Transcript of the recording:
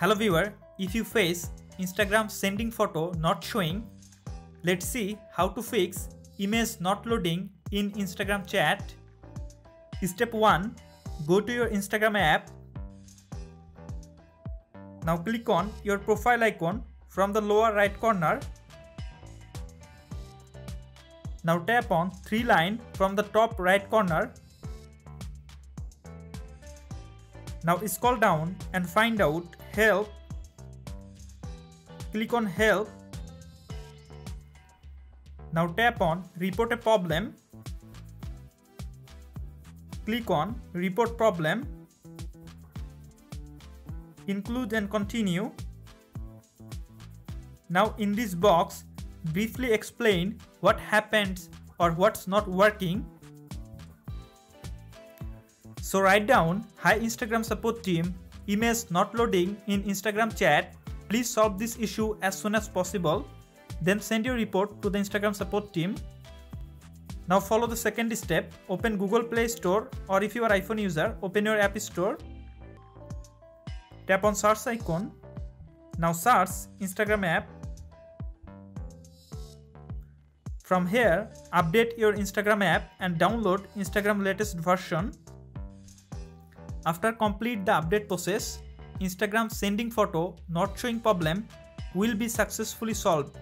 Hello viewer, if you face Instagram sending photo not showing, let's see how to fix image not loading in Instagram chat. Step 1. Go to your Instagram app. Now click on your profile icon from the lower right corner. Now tap on 3 line from the top right corner. Now scroll down and find out Help. Click on Help. Now tap on Report a problem. Click on Report problem. Include and continue. Now in this box, briefly explain what happens or what's not working. So write down, "Hi Instagram support team, image not loading in Instagram chat. Please solve this issue as soon as possible." Then send your report to the Instagram support team. Now follow the second step. Open Google Play Store, or if you are iPhone user, open your App Store. Tap on search icon. Now search Instagram app. From here, update your Instagram app and download Instagram latest version. After complete the update process, Instagram sending photo not showing problem will be successfully solved.